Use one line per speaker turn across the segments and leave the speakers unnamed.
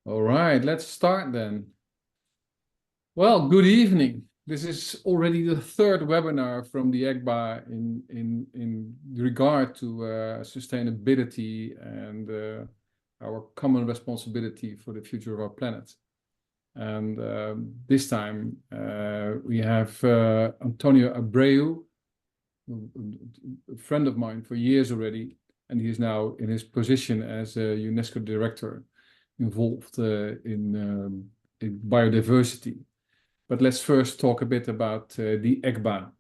All right, let's start then. Well, good evening. This is already the third webinar from the ECBA in regard to sustainability and our common responsibility for the future of our planet. And this time we have António Abreu, a friend of mine for years already, and he is now in his position as a UNESCO director involved in biodiversity. But let's first talk a bit about the ECBA.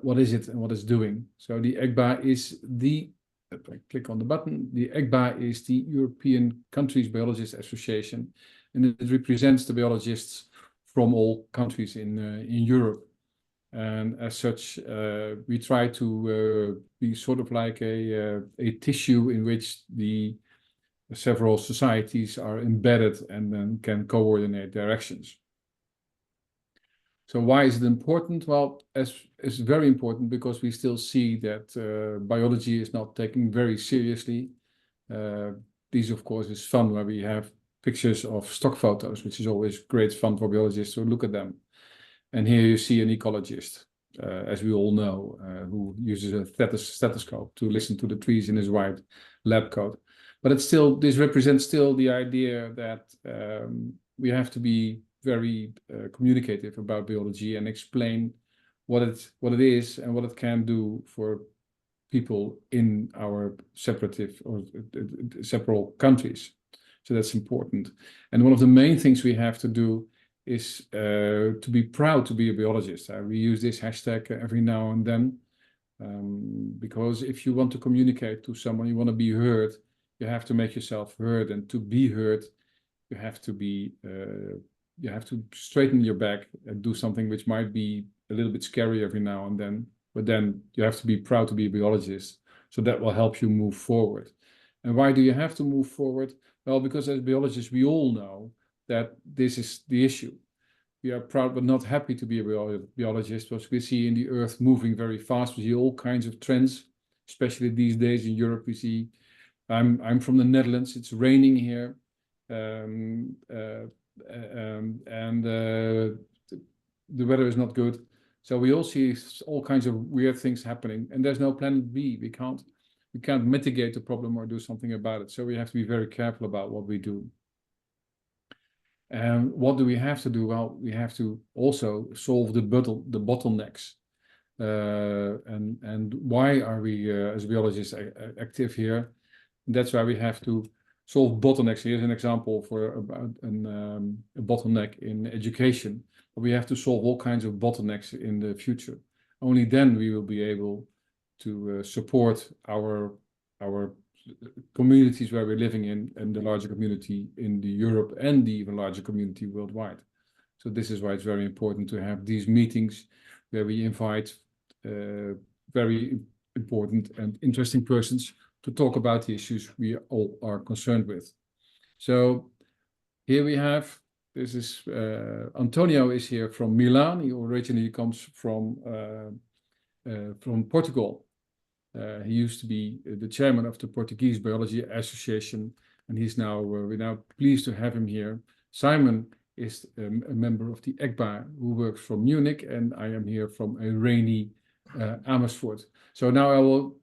What is it and what it's doing? So the ECBA is if I click on the button, the ECBA is the European Countries Biologists Association, and it represents the biologists from all countries in Europe. And as such, we try to be sort of like a tissue in which the several societies are embedded and then can coordinate their actions. So why is it important? Well, it's very important because we still see that biology is not taken very seriously. These, of course, is fun where we have pictures of stock photos, which is always great fun for biologists to look at them. And here you see an ecologist, as we all know, who uses a stethoscope to listen to the trees in his white lab coat. But it's still, this represents still the idea that we have to be very communicative about biology and explain what it is and what it can do for people in our separate countries. So that's important. And one of the main things we have to do is to be proud to be a biologist. We use this hashtag every now and then because if you want to communicate to someone, you want to be heard, you have to make yourself heard, and to be heard, you have to be you have to straighten your back and do something which might be a little bit scary every now and then, but then you have to be proud to be a biologist. So that will help you move forward. And why do you have to move forward? Well, because as biologists, we all know that this is the issue. We are proud but not happy to be a biologist because we see in the earth moving very fast. We see all kinds of trends, especially these days in Europe. We see, I'm from the Netherlands, it's raining here. The weather is not good. So we all see all kinds of weird things happening, and there's no plan B. We can't mitigate the problem or do something about it. So we have to be very careful about what we do. And what do we have to do? Well, we have to also solve the bottlenecks. And why are we as biologists active here? And that's why we have to solve bottlenecks. Here's an example for a bottleneck in education. We have to solve all kinds of bottlenecks in the future. Only then we will be able to support our communities where we're living in, and the larger community in Europe and the even larger community worldwide. So this is why it's very important to have these meetings where we invite very important and interesting persons to talk about the issues we all are concerned with. So here we have, this is António is here from Milan. He originally comes from Portugal. He used to be the chairman of the Portuguese Biology Association, and he's now we're now pleased to have him here. Simon is a member of the ECBA who works from Munich, and I am here from a rainy Amersfoort. So now I will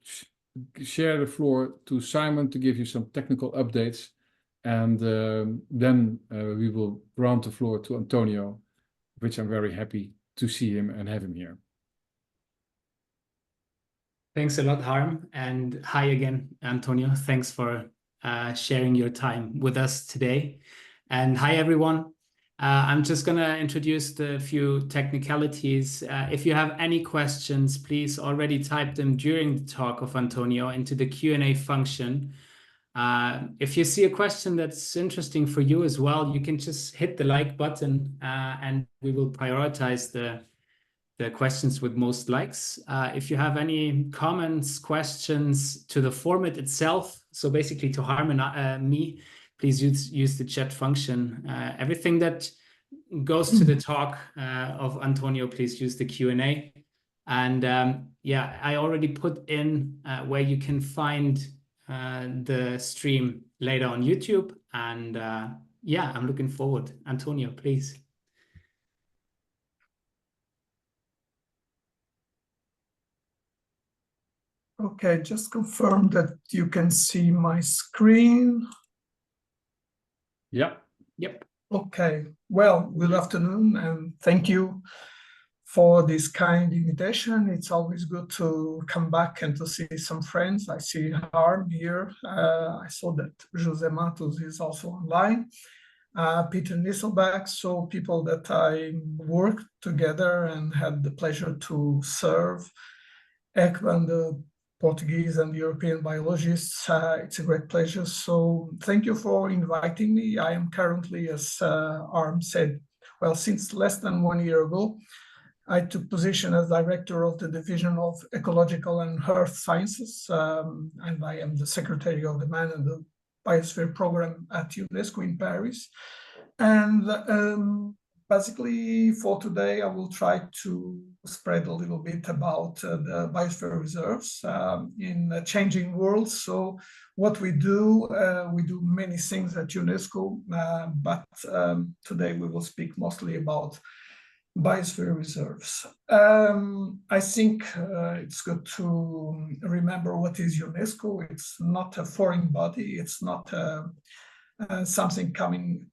share the floor to Simon to give you some technical updates, and then we will round the floor to António, which I'm very happy to see him and have him here.
Thanks a lot, Harm, and hi again, António. Thanks for sharing your time with us today. And hi, everyone. I'm just going to introduce the few technicalities. If you have any questions, please already type them during the talk of António into the Q&A function. If you see a question that's interesting for you as well, you can just hit the like button and we will prioritize the questions with most likes. If you have any comments, questions to the format itself, so basically to Harm and me, please use the chat function. Everything that goes to the talk of António, please use the Q&A. And yeah, I already put in where you can find the stream later on YouTube. And yeah, I'm looking forward. Antonio, please.
Okay, just confirm that you can see my screen.
Yep.
Yep.
Okay, well, good afternoon and thank you for this kind invitation. It's always good to come back and to see some friends. I see Harm here. I saw that Jose Matos is also online. Peter Nisselback, so people that I worked together and had the pleasure to serve. ECBA, the Portuguese and European biologists. It's a great pleasure. So thank you for inviting me. I am currently, as Arm said, well, since less than 1 year ago, I took position as director of the Division of Ecological and Earth Sciences, and I am the secretary of the Man and the Biosphere program at UNESCO in Paris. And basically for today, I will try to spread a little bit about the biosphere reserves in a changing world. So what we do many things at UNESCO, but today we will speak mostly about biosphere reserves. I think it's good to remember what is UNESCO. It's not a foreign body. It's not something coming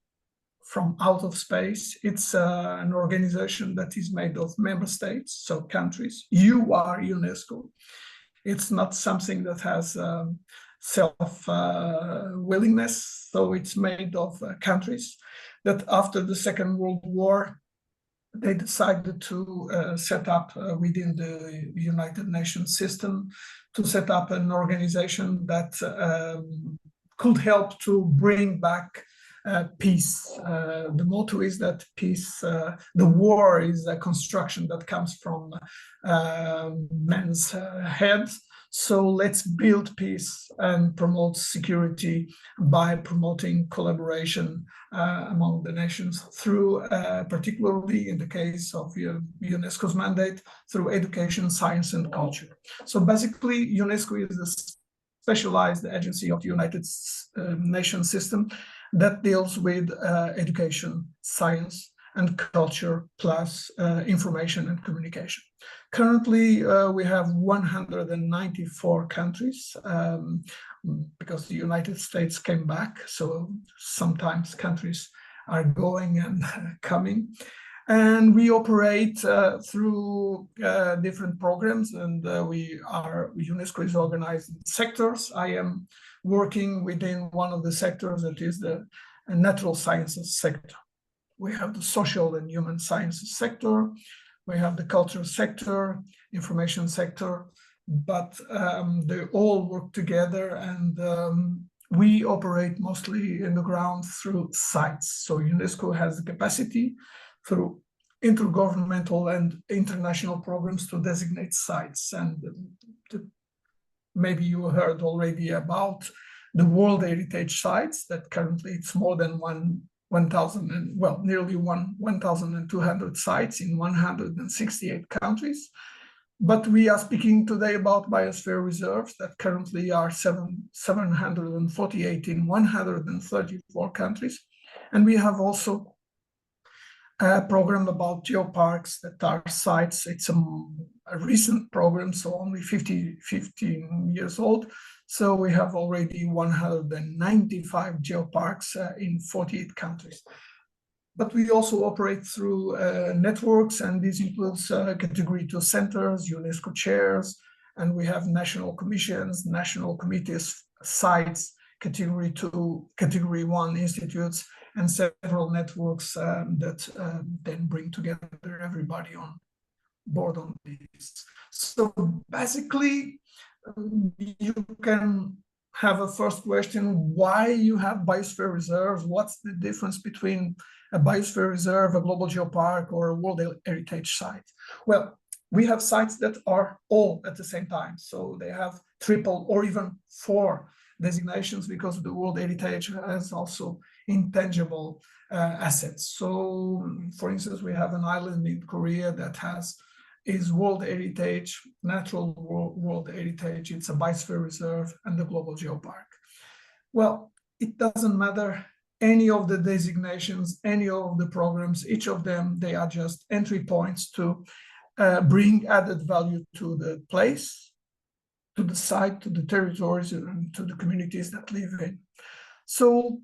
from out of space. It's an organization that is made of member states, so countries. You are UNESCO. It's not something that has self-willingness, so it's made of countries that after the Second World War, they decided to set up within the United Nations system, to set up an organization that could help to bring back peace. The motto is that peace, the war is a construction that comes from man's head. So let's build peace and promote security by promoting collaboration among the nations through, particularly in the case of UNESCO's mandate, through education, science, and culture. So basically, UNESCO is a specialized agency of the United Nations system that deals with education, science, and culture, plus information and communication. Currently, we have 194 countries because the United States came back, so sometimes countries are going and coming. And we operate through different programs, and UNESCO is organized in sectors. I am working within one of the sectors, that is the natural sciences sector. We have the social and human sciences sector, we have the cultural sector, information sector, but they all work together, and we operate mostly in the ground through sites. So UNESCO has the capacity through intergovernmental and international programs to designate sites. And maybe you heard already about the World Heritage Sites, that currently it's more than 1,000 and, well, nearly 1,200 sites in 168 countries. But we are speaking today about biosphere reserves that currently are 748 in 134 countries. And we have also a program about geoparks that are sites. It's a recent program, so only 15 years old. So we have already 195 geoparks in 48 countries. But we also operate through networks, and this includes category 2 centers, UNESCO chairs, and we have national commissions, national committees, sites, category 2, category 1 institutes, and several networks that then bring together everybody on board on this. So basically, you can have a first question: why you have biosphere reserves? What's the difference between a biosphere reserve, a global geopark, or a World Heritage Site? Well, we have sites that are all at the same time. So they have triple or even 4 designations, because the World Heritage has also intangible assets. So, for instance, we have an island in Korea that is World Heritage, Natural World Heritage, it's a biosphere reserve, and the global geopark. Well, it doesn't matter any of the designations, any of the programs, each of them, they are just entry points to bring added value to the place, to the site, to the territories, and to the communities that live in. So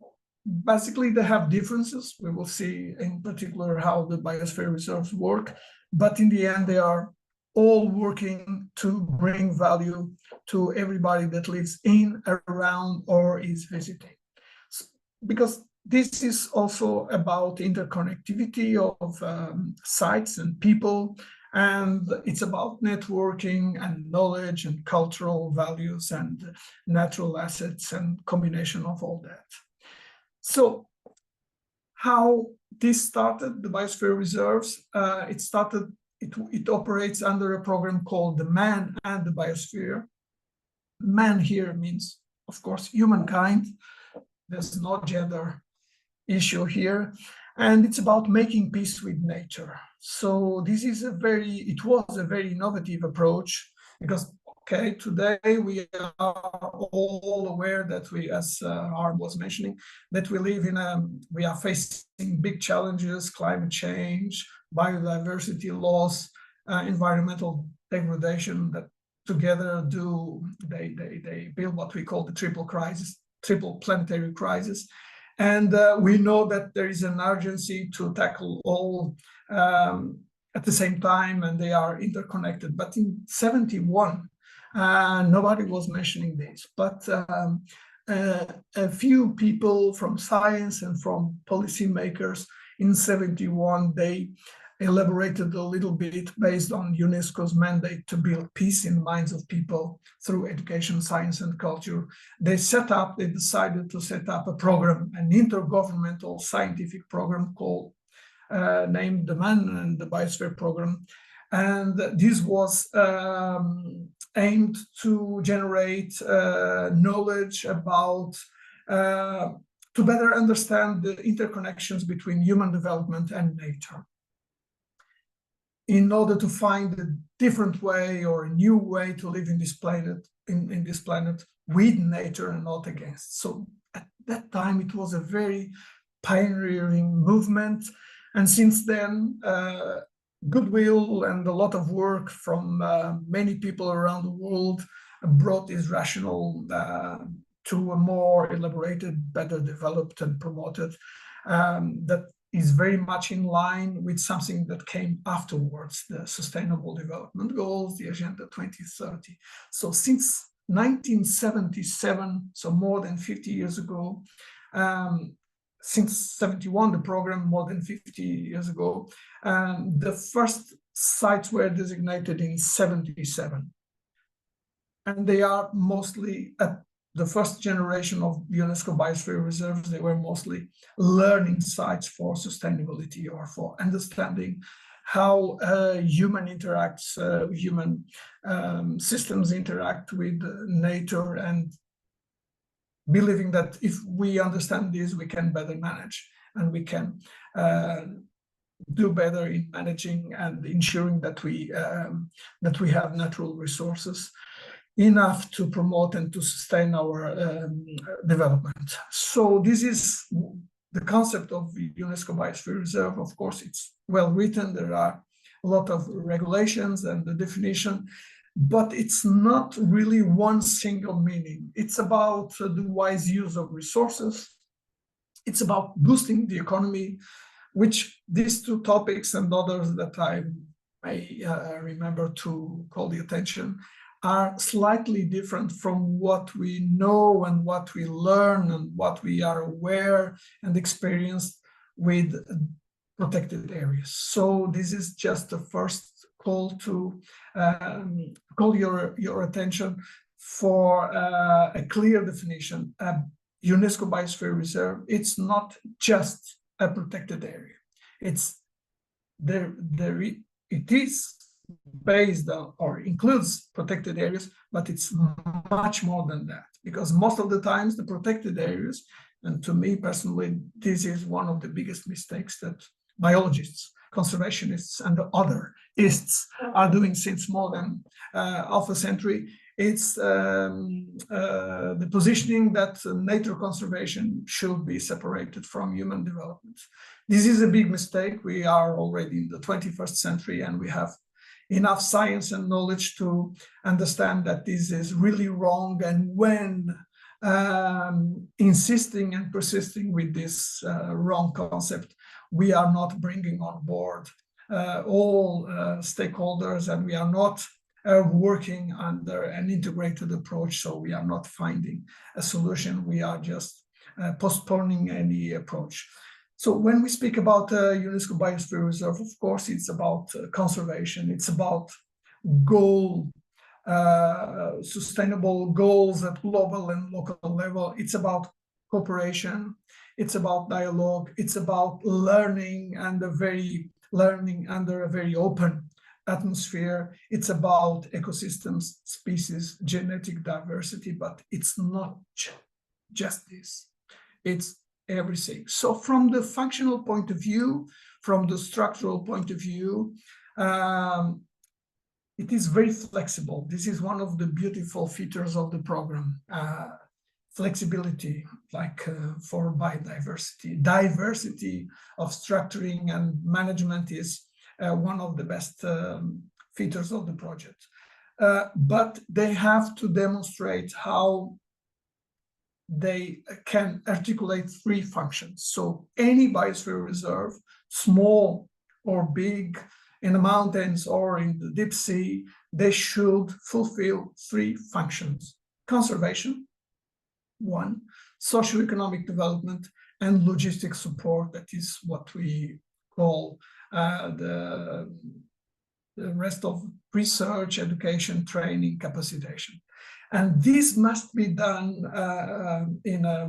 basically, they have differences. We will see in particular how the biosphere reserves work, but in the end, they are all working to bring value to everybody that lives in, around, or is visiting. Because this is also about interconnectivity of sites and people, and it's about networking and knowledge and cultural values and natural assets and combination of all that. So how this started, the Biosphere Reserves, it operates under a program called the Man and the Biosphere. Man here means, of course, humankind. There's no gender issue here. And it's about making peace with nature. So this is it was a very innovative approach because, okay, today we are all aware that we, as Harm was mentioning, that we are facing big challenges, climate change, biodiversity loss, environmental degradation that together they build what we call the triple planetary crisis. And we know that there is an urgency to tackle all at the same time, and they are interconnected. But in 71, nobody was mentioning this. But a few people from science and from policymakers in 71, they elaborated a little bit based on UNESCO's mandate to build peace in the minds of people through education, science, and culture. They decided to set up a program, an intergovernmental scientific program called, named the Man and the Biosphere Program. And this was aimed to generate knowledge about, to better understand the interconnections between human development and nature, in order to find a different way or a new way to live in this planet, in this planet with nature and not against. So at that time, it was a very pioneering movement. And since then, goodwill and a lot of work from many people around the world brought this rationale to a more elaborated, better developed and promoted, that is very much in line with something that came afterwards, the Sustainable Development Goals, the Agenda 2030. So since 1977, so more than 50 years ago, since 71, the program, more than 50 years ago, the first sites were designated in 77. And they are mostly at the first generation of UNESCO Biosphere Reserves. They were mostly learning sites for sustainability or for understanding how human systems interact with nature, and believing that if we understand this, we can better manage, and we can do better in managing and ensuring that we have natural resources enough to promote and to sustain our development. So this is the concept of the UNESCO Biosphere Reserve. Of course, it's well written. There are a lot of regulations and the definition, but it's not really one single meaning. It's about the wise use of resources. It's about boosting the economy, which these two topics and others that I may remember to call the attention are slightly different from what we know and what we learn and what we are aware and experienced with protected areas. So this is just the first call to call your attention for a clear definition. UNESCO Biosphere Reserve, it's not just a protected area. It's it is based on or includes protected areas, but it's much more than that, because most of the times the protected areas, and to me personally, this is one of the biggest mistakes that biologists, conservationists, and the otherists are doing since more than half a century. It's the positioning that nature conservation should be separated from human development. This is a big mistake. We are already in the 21st century, and we have enough science and knowledge to understand that this is really wrong. And when insisting and persisting with this wrong concept, we are not bringing on board all stakeholders, and we are not working under an integrated approach. So we are not finding a solution. We are just postponing any approach. So when we speak about UNESCO Biosphere Reserve, of course, it's about conservation. It's about sustainable goals at global and local level. It's about cooperation. It's about dialogue. It's about learning under a very open atmosphere. It's about ecosystems, species, genetic diversity, but it's not just this. It's everything. So from the functional point of view, from the structural point of view, it is very flexible. This is one of the beautiful features of the program. Flexibility, like for biodiversity. Diversity of structuring and management is one of the best features of the project. But they have to demonstrate how they can articulate three functions. So any biosphere reserve, small or big, in the mountains or in the deep sea, they should fulfill three functions: conservation, one, socioeconomic development, and logistic support. That is what we call the rest of research, education, training, capacitation. And this must be done in a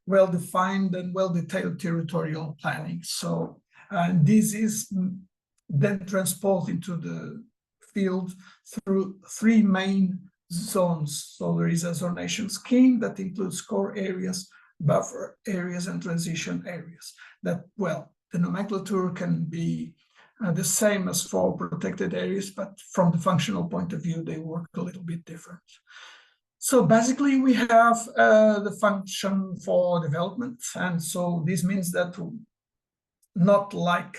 well-defined and well-detailed territorial planning. So this is then transposed into the field through three main zones. So there is a zonation scheme that includes core areas, buffer areas, and transition areas. That, well, the nomenclature can be the same as for protected areas, but from the functional point of view, they work a little bit different. So basically, we have the function for development. And so this means that not like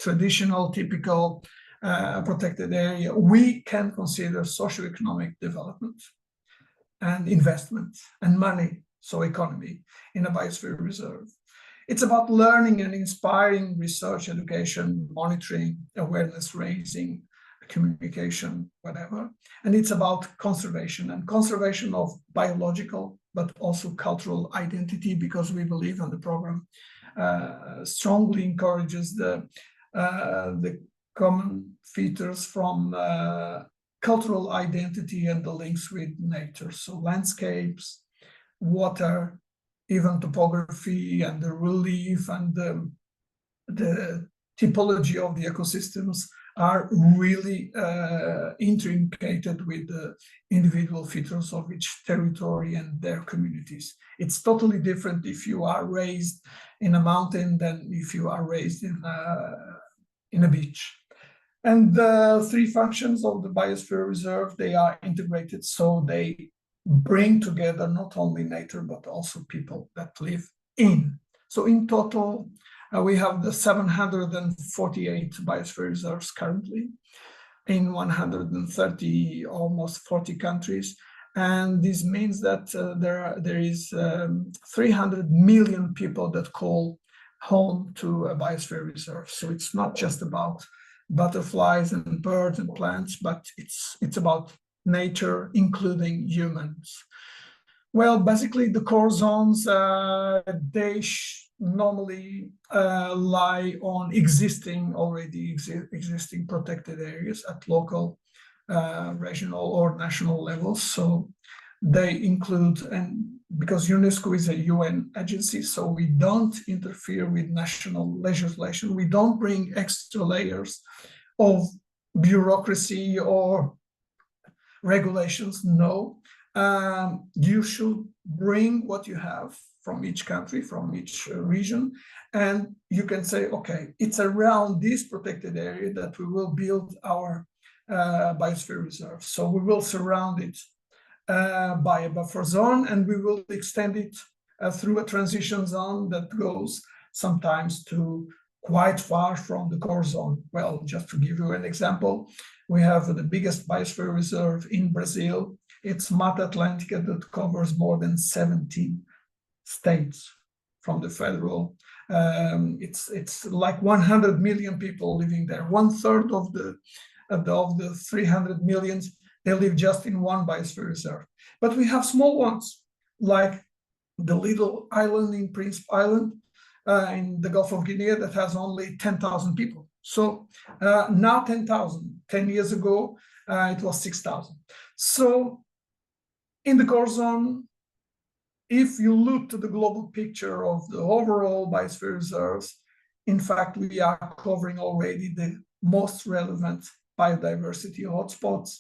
traditional, typical protected area, we can consider socioeconomic development and investment and money, so economy, in a biosphere reserve. It's about learning and inspiring research, education, monitoring, awareness raising, communication, whatever. And it's about conservation, and conservation of biological, but also cultural identity, because we believe, and the program strongly encourages the common features from cultural identity and the links with nature. So landscapes, water, even topography and the relief and the typology of the ecosystems are really intricated with the individual features of each territory and their communities. It's totally different if you are raised in a mountain than if you are raised in a beach. And the three functions of the Biosphere Reserve, they are integrated, so they bring together not only nature, but also people that live in. So in total, we have the 748 biosphere reserves currently in 130, almost 40 countries. And this means that there is 300 million people that call home to a biosphere reserve. So it's not just about butterflies and birds and plants, but it's about nature, including humans. Well, basically the core zones, they normally lie on already existing protected areas at local, regional or national levels. So they include, and because UNESCO is a UN agency, so we don't interfere with national legislation. We don't bring extra layers of bureaucracy or regulations. No, you should bring what you have from each country, from each region, and you can say, okay, it's around this protected area that we will build our biosphere reserve. So we will surround it by a buffer zone, and we will extend it through a transition zone that goes sometimes to quite far from the core zone. Well, just to give you an example, we have the biggest biosphere reserve in Brazil. It's Mata Atlântica, that covers more than 17 states from the federal. It's like 100 million people living there. 1/3 of the 300 millions, they live just in one biosphere reserve. But we have small ones, like the little island in Prince Island in the Gulf of Guinea that has only 10,000 people. So now 10,000. 10 years ago, it was 6,000. So in the core zone, if you look to the global picture of the overall biosphere reserves, in fact, we are covering already the most relevant biodiversity hotspots,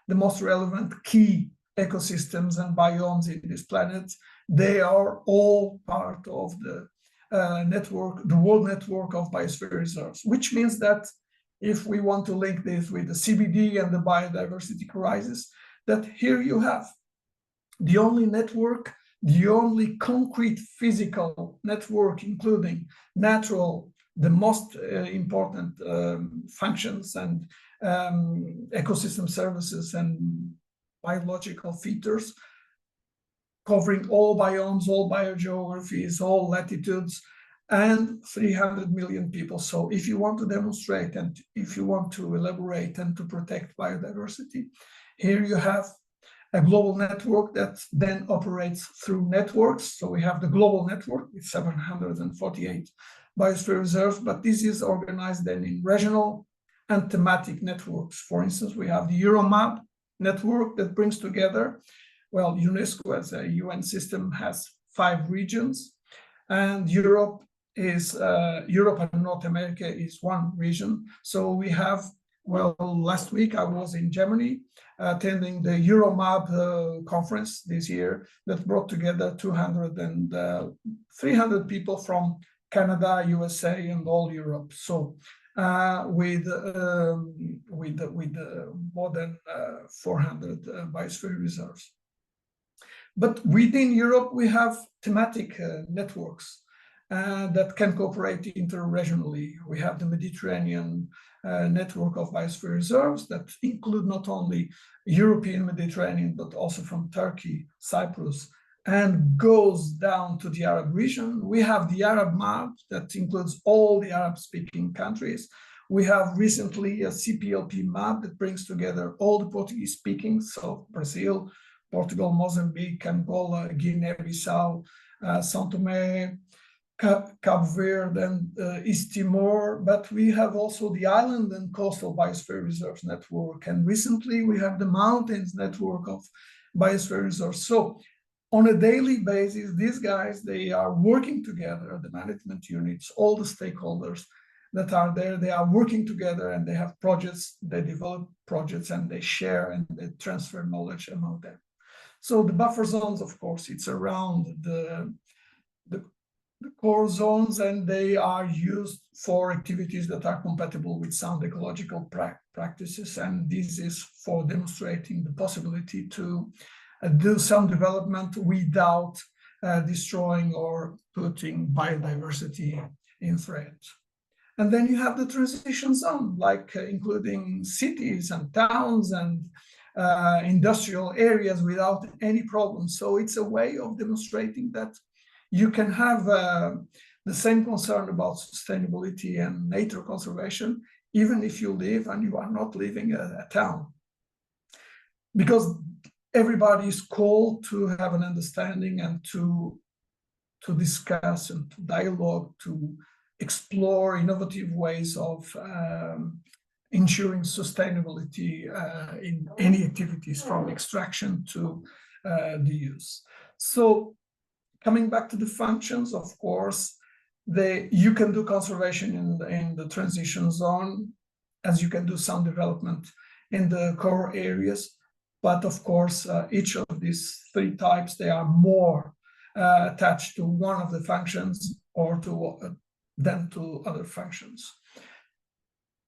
the most relevant key ecosystems and biomes in this planet. They are all part of the network, the world network of biosphere reserves, which means that if we want to link this with the CBD and the biodiversity crisis, that here you have the only network, the only concrete physical network, including natural, the most important functions and ecosystem services and biological features, covering all biomes, all biogeographies, all latitudes, and 300 million people. So if you want to demonstrate and if you want to elaborate and to protect biodiversity, here you have a global network that then operates through networks. So we have the global network with 748 biosphere reserves, but this is organized then in regional and thematic networks. For instance, we have the EuroMap network that brings together, well, UNESCO as a UN system has 5 regions, and Europe and North America is one region. So we have, well, last week I was in Germany attending the EuroMap conference this year that brought together 200 and 300 people from Canada, USA, and all Europe. So with more than 400 biosphere reserves. But within Europe, we have thematic networks that can cooperate interregionally. We have the Mediterranean network of biosphere reserves that include not only European Mediterranean, but also from Turkey, Cyprus, and goes down to the Arab region. We have the Arab map that includes all the Arab-speaking countries. We have recently a CPLP map that brings together all the Portuguese-speaking, so Brazil, Portugal, Mozambique, Angola, Guinea-Bissau, São Tomé, Cabo Verde, and East Timor. But we have also the island and coastal biosphere reserves network. And recently we have the mountains network of biosphere reserves. So on a daily basis, these guys, they are working together, the management units, all the stakeholders that are there, they are working together and they have projects, they develop projects and they share and they transfer knowledge among them. So the buffer zones, of course, it's around the core zones, and they are used for activities that are compatible with sound ecological practices. And this is for demonstrating the possibility to do some development without destroying or putting biodiversity in threat. And then you have the transition zone, like including cities and towns and industrial areas without any problem. So it's a way of demonstrating that you can have the same concern about sustainability and nature conservation, even if you live and you are not living a town. Because everybody is called to have an understanding and to discuss and to dialogue, to explore innovative ways of ensuring sustainability in any activities from extraction to the use. So coming back to the functions, of course, you can do conservation in the transition zone, as you can do sound development in the core areas. But of course, each of these 3 types, they are more attached to one of the functions or than to other functions.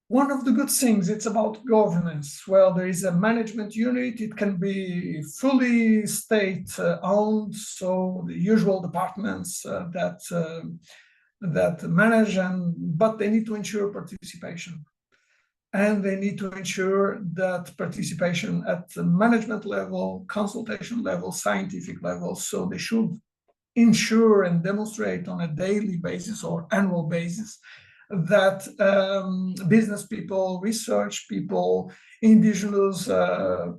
One of the good things, it's about governance. Well, there is a management unit. It can be fully state-owned, so the usual departments that manage, but they need to ensure participation. And they need to ensure that participation at the management level, consultation level, scientific level. So they should ensure and demonstrate on a daily basis or annual basis that business people, research people, indigenous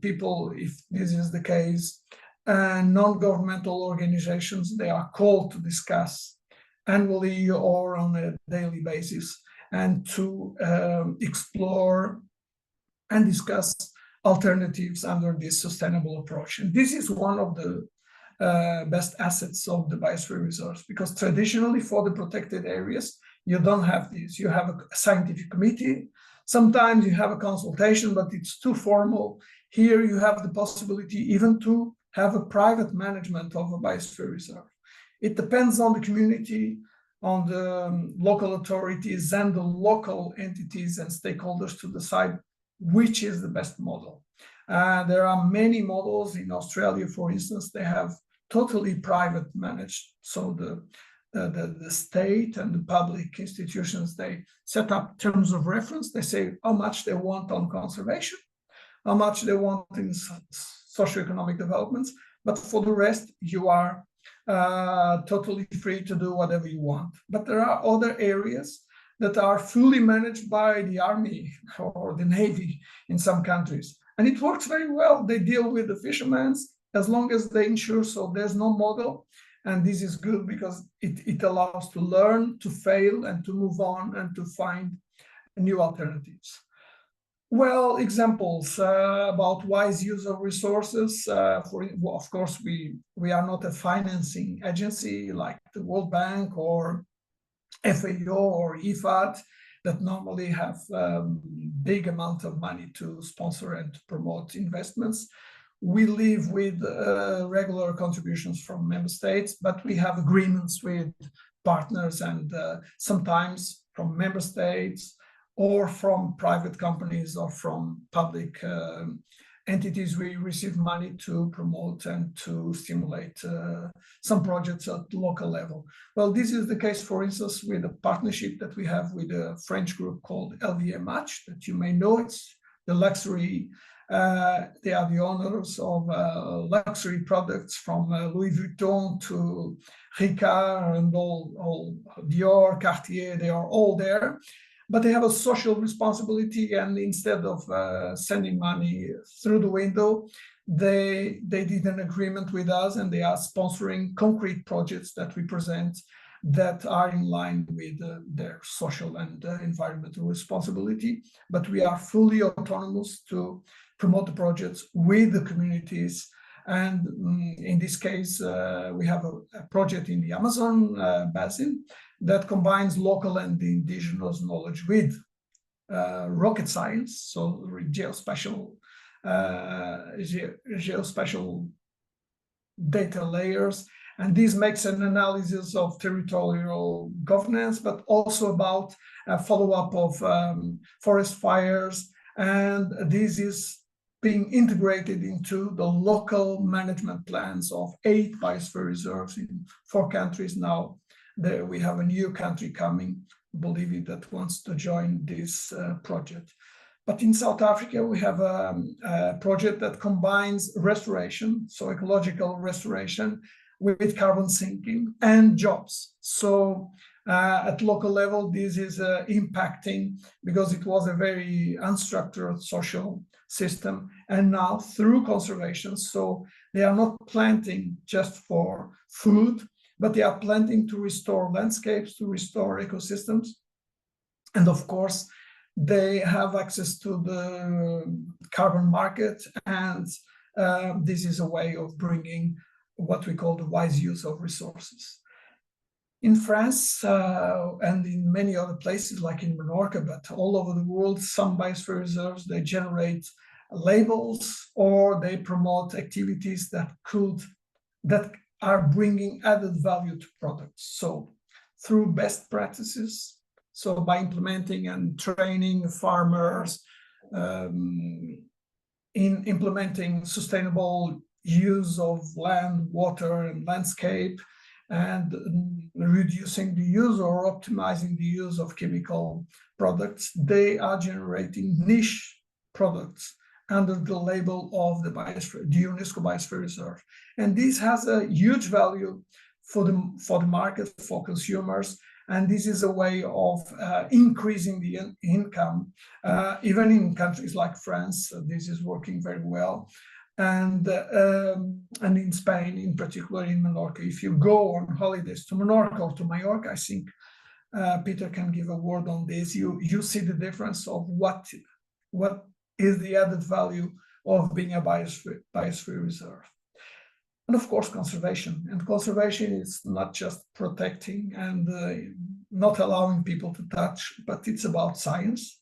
people, if this is the case, and non-governmental organizations, they are called to discuss annually or on a daily basis and to explore and discuss alternatives under this sustainable approach. And this is one of the best assets of the biosphere reserves, because traditionally for the protected areas, you don't have this. You have a scientific committee. Sometimes you have a consultation, but it's too formal. Here you have the possibility even to have a private management of a biosphere reserve. It depends on the community, on the local authorities and the local entities and stakeholders to decide which is the best model. There are many models. In Australia, for instance, they have totally private managed. So the state and the public institutions, they set up terms of reference. They say how much they want on conservation, how much they want in socioeconomic developments. But for the rest, you are totally free to do whatever you want. But there are other areas that are fully managed by the army or the navy in some countries. And it works very well. They deal with the fishermen as long as they ensure so there's no model. And this is good because it allows to learn, to fail, and to move on and to find new alternatives. Well, examples about wise use of resources. Of course, we are not a financing agency like the World Bank or FAO or IFAD that normally have big amount of money to sponsor and to promote investments. We live with regular contributions from member states, but we have agreements with partners and sometimes from member states or from private companies or from public entities. We receive money to promote and to stimulate some projects at local level. Well, this is the case, for instance, with a partnership that we have with a French group called LVMH, that you may know. It's the luxury. They are the owners of luxury products from Louis Vuitton to Ricard and all Dior, Cartier. They are all there. But they have a social responsibility, and instead of sending money through the window, they did an agreement with us, and they are sponsoring concrete projects that we present that are in line with their social and environmental responsibility. But we are fully autonomous to promote the projects with the communities. And in this case, we have a project in the Amazon basin that combines local and indigenous knowledge with rocket science, so geospatial data layers. And this makes an analysis of territorial governance, but also about follow-up of forest fires. And this is being integrated into the local management plans of 8 biosphere reserves in 4 countries now. There we have a new country coming, Bolivia, that wants to join this project. But in South Africa, we have a project that combines restoration, so ecological restoration, with carbon sinking and jobs. So at local level, this is impacting because it was a very unstructured social system. And now through conservation, so they are not planting just for food, but they are planting to restore landscapes, to restore ecosystems. And of course, they have access to the carbon market. And this is a way of bringing what we call the wise use of resources. In France and in many other places, like in Menorca, but all over the world, some biosphere reserves, they generate labels or they promote activities that are bringing added value to products. So through best practices, So by implementing and training farmers in implementing sustainable use of land, water, and landscape, and reducing the use or optimizing the use of chemical products, they are generating niche products under the label of the Biosphere, the UNESCO Biosphere Reserve. And this has a huge value for the market, for consumers, and this is a way of increasing the income, even in countries like France. This is working very well. And in Spain, in particular in Menorca. If you go on holidays to Menorca or to Mallorca, I think Peter can give a word on this. You see the difference of what is the added value of being a biosphere reserve. And of course, conservation. And conservation is not just protecting and not allowing people to touch, but it's about science.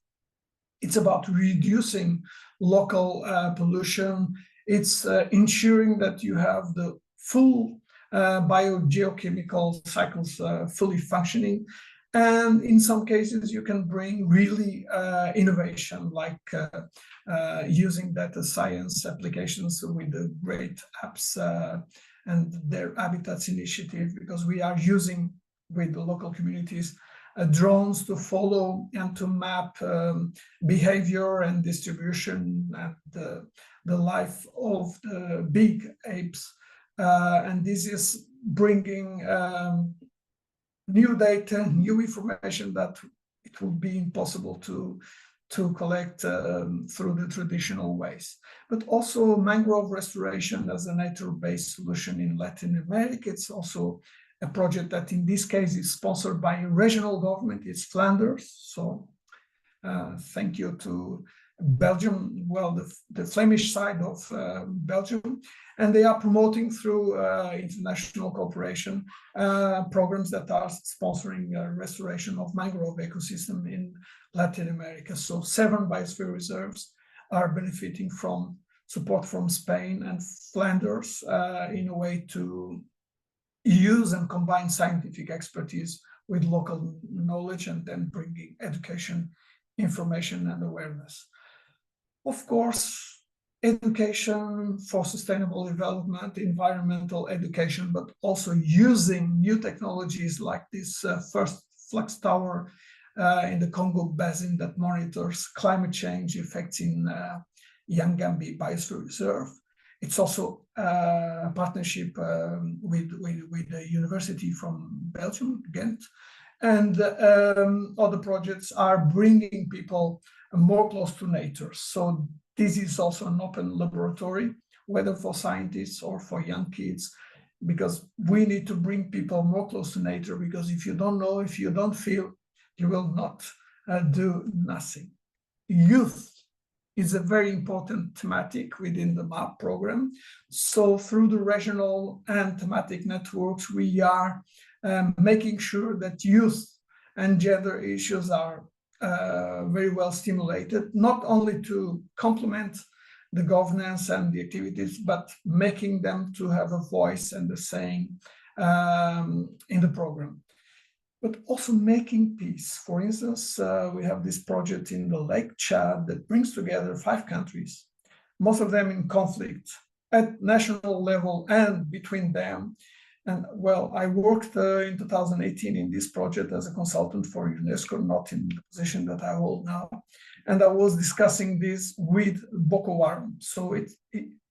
It's about reducing local pollution. It's ensuring that you have the full biogeochemical cycles fully functioning. And in some cases, you can bring really innovation, like using data science applications with the great apps and their Habitats initiative, because we are using with the local communities drones to follow and to map behavior and distribution and the life of the big apes. And this is bringing new data, new information that it would be impossible to collect through the traditional ways. But also mangrove restoration as a nature-based solution in Latin America. It's also a project that in this case is sponsored by a regional government. It's Flanders. So thank you to Belgium, well, the Flemish side of Belgium, and they are promoting through international cooperation programs that are sponsoring restoration of mangrove ecosystem in Latin America. So 7 biosphere reserves are benefiting from support from Spain and Flanders in a way to use and combine scientific expertise with local knowledge and then bringing education, information, and awareness. Of course, education for sustainable development, environmental education, but also using new technologies like this first flux tower in the Congo Basin that monitors climate change effects in Yangambi Biosphere Reserve. It's also a partnership with the university from Belgium, Ghent, and other projects are bringing people more close to nature. So this is also an open laboratory, whether for scientists or for young kids, because we need to bring people more close to nature, because if you don't know, if you don't feel, you will not do nothing. Youth is a very important thematic within the MAP program. So through the regional and thematic networks, we are making sure that youth and gender issues are very well stimulated, not only to complement the governance and the activities, but making them to have a voice and a saying in the program. But also making peace. For instance, we have this project in the Lake Chad that brings together 5 countries, most of them in conflict at national level and between them. And well, I worked in 2018 in this project as a consultant for UNESCO, not in the position that I hold now. And I was discussing this with Boko Haram. So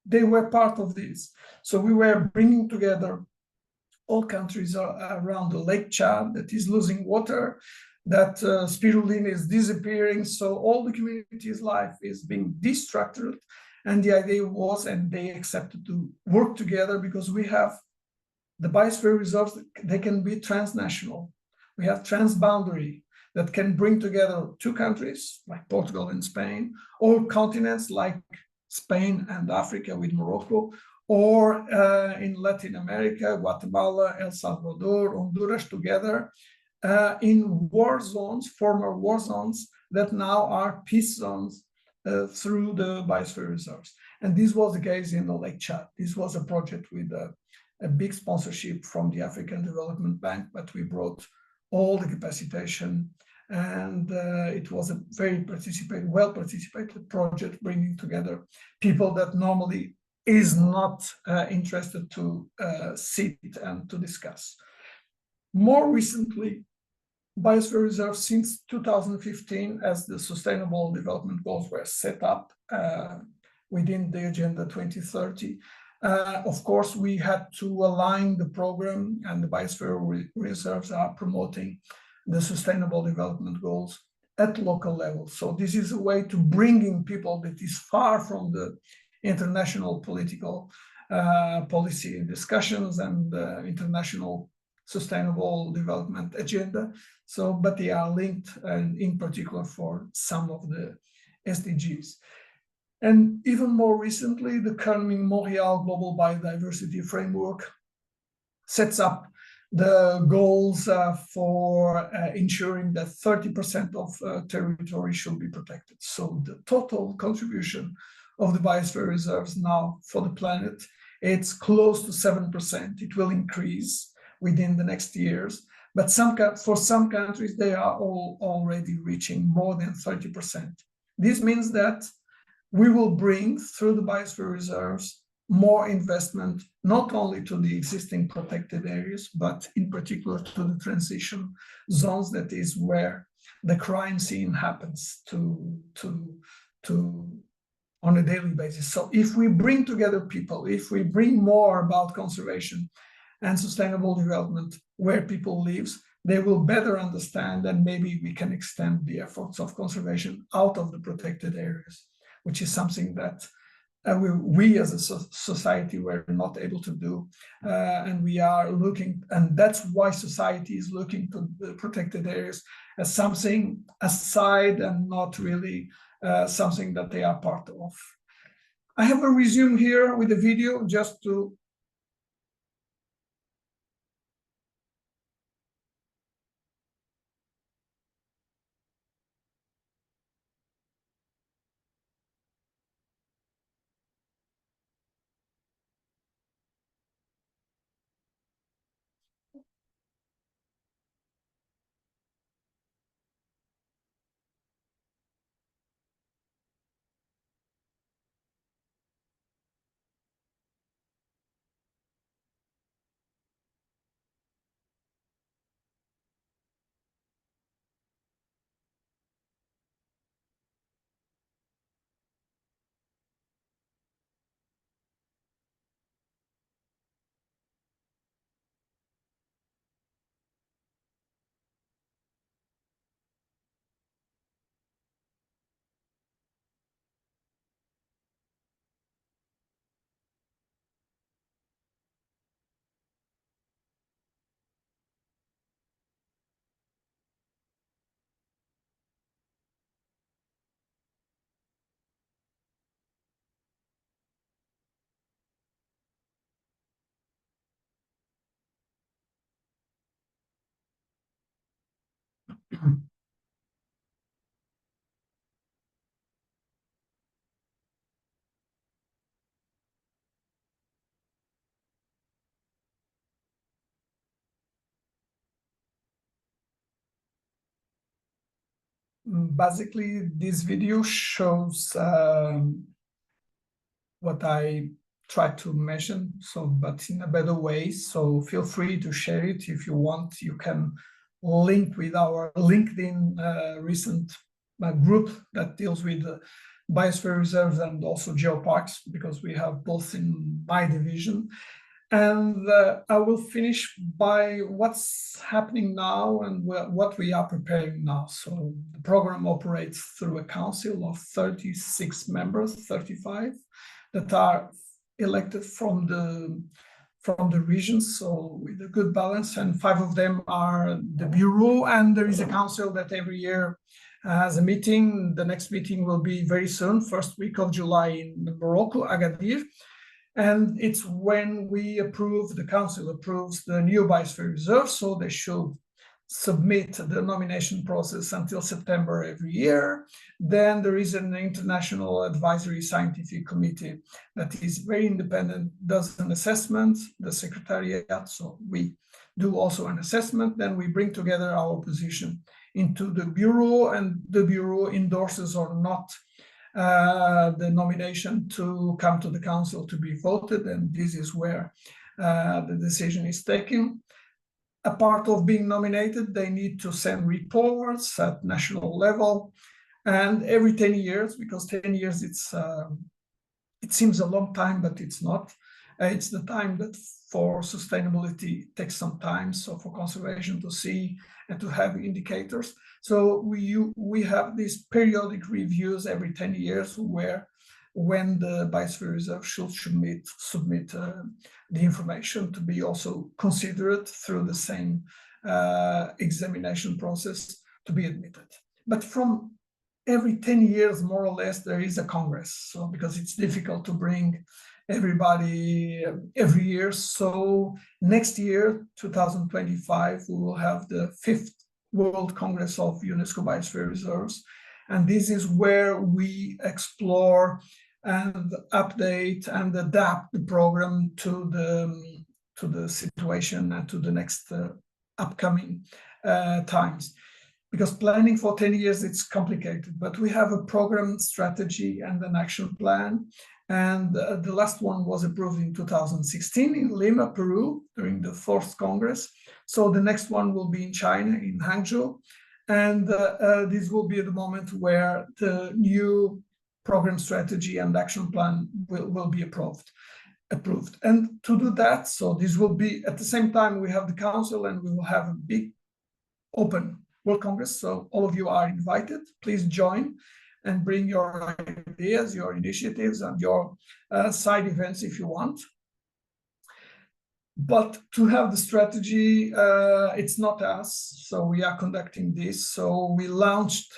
they were part of this. So we were bringing together all countries around the Lake Chad that is losing water, that spirulina is disappearing. So all the community's life is being destructured. And the idea was, and they accepted to work together, because we have the biosphere reserves, they can be transnational. We have transboundary that can bring together 2 countries like Portugal and Spain, or continents like Spain and Africa with Morocco, or in Latin America, Guatemala, El Salvador, Honduras together in war zones, former war zones that now are peace zones through the biosphere reserves. And this was the case in the Lake Chad. This was a project with a big sponsorship from the African Development Bank, but we brought all the capacitation And it was a very well participated project, bringing together people that normally is not interested to sit and to discuss. More recently, Biosphere reserves since 2015, as the Sustainable Development Goals were set up within the Agenda 2030. Of course, we had to align the program, and the Biosphere reserves are promoting the Sustainable Development Goals at local level. So this is a way to bring in people that is far from the international political policy discussions and international sustainable development agenda. So, but they are linked, and in particular for some of the SDGs. And even more recently, the Kunming-Montreal Global Biodiversity Framework sets up the goals for ensuring that 30% of territory should be protected. So the total contribution of the biosphere reserves now for the planet, it's close to 7%. It will increase within the next years, but for some countries, they are all already reaching more than 30%. This means that we will bring, through the biosphere reserves, more investment, not only to the existing protected areas, but in particular to the transition zones, that is where the crime scene happens on a daily basis. So if we bring together people, if we bring more about conservation and sustainable development where people live, they will better understand, and maybe we can extend the efforts of conservation out of the protected areas, which is something that we as a society were not able to do, and we are looking, and that's why society is looking to the protected areas as something aside and not really something that they are part of. I have a resume here with a video just to basically, this video shows what I tried to mention, but in a better way. So feel free to share it if you want. You can link with our LinkedIn recent group that deals with biosphere reserves and also geoparks, because we have both in my division. And I will finish by what's happening now and what we are preparing now. So the program operates through a council of 36 members, 35, that are elected from the regions, so with a good balance, and 5 of them are the bureau, and there is a council that every year has a meeting. The next meeting will be very soon, first week of July in Morocco, Agadir. And it's when the council approves the new biosphere reserve, so they should submit the nomination process until September every year. Then there is an international advisory scientific committee that is very independent, does an assessment, the secretariat, so we do also an assessment. Then we bring together our position into the Bureau, and the Bureau endorses or not the nomination to come to the Council to be voted, and this is where the decision is taken. A part of being nominated, they need to send reports at national level, and every 10 years, because 10 years it seems a long time, but it's not. It's the time that for sustainability takes some time, so for conservation to see and to have indicators. So we have these periodic reviews every 10 years where when the Biosphere Reserve should submit the information to be also considered through the same examination process to be admitted. But from every 10 years, more or less, there is a Congress. So because it's difficult to bring everybody every year. So next year, 2025, we will have the 5th World Congress of UNESCO Biosphere Reserves. And this is where we explore and update and adapt the program to the situation and to the next upcoming times. Because planning for 10 years, it's complicated, but we have a program strategy and an action plan. And the last one was approved in 2016 in Lima, Peru, during the 4th Congress. So the next one will be in China, in Hangzhou. And this will be the moment where the new program strategy and action plan will be approved. And to do that, so this will be, at the same time, we have the Council and we will have a big open World Congress. So all of you are invited. Please join and bring your ideas, your initiatives, and your side events if you want. But to have the strategy, it's not us. So we are conducting this. So we launched,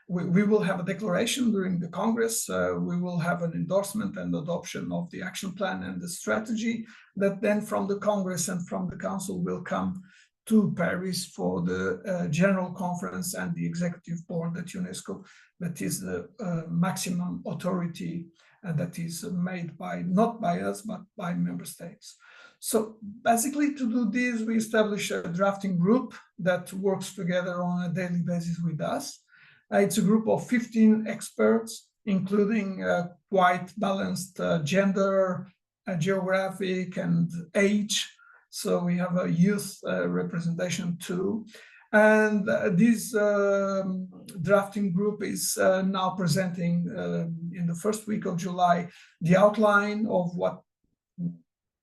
we will have a declaration during the Congress. We will have an endorsement and adoption of the action plan and the strategy that then from the Congress and from the Council will come to Paris for the General Conference and the Executive Board at UNESCO. That is the maximum authority that is made by, not by us, but by member states. So basically to do this, we establish a drafting group that works together on a daily basis with us. It's a group of 15 experts, including quite balanced gender, geographic, and age. So we have a youth representation too. And this drafting group is now presenting in the first week of July the outline of what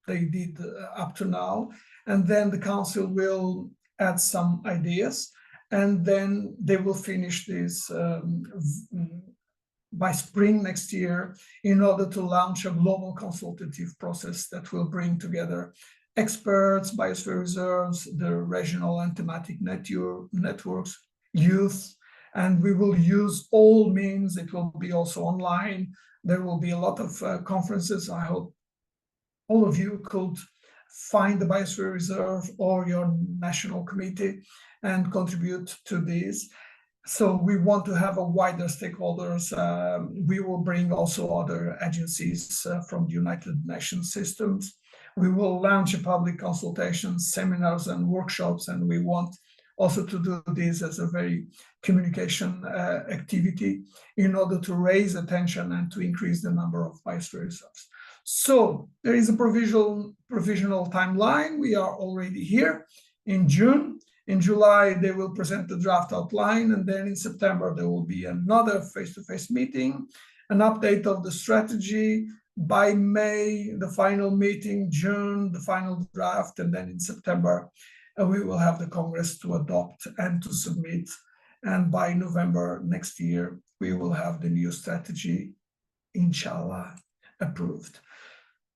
they did up to now. And then the Council will add some ideas. And then they will finish this by spring next year in order to launch a global consultative process that will bring together experts, biosphere reserves, the regional and thematic networks, youth, and we will use all means. It will be also online. There will be a lot of conferences. I hope all of you could find the Biosphere Reserve or your national committee and contribute to this. So we want to have a wider stakeholders. We will bring also other agencies from the United Nations systems. We will launch a public consultation, seminars and workshops, and we want also to do this as a very communication activity in order to raise attention and to increase the number of biosphere reserves. So there is a provisional timeline. We are already here in June. In July, they will present the draft outline, and then in September, there will be another face-to-face meeting, an update of the strategy. By May, the final meeting, June, the final draft, and then in September, we will have the Congress to adopt and to submit. And by November next year, we will have the new strategy, inshallah, approved.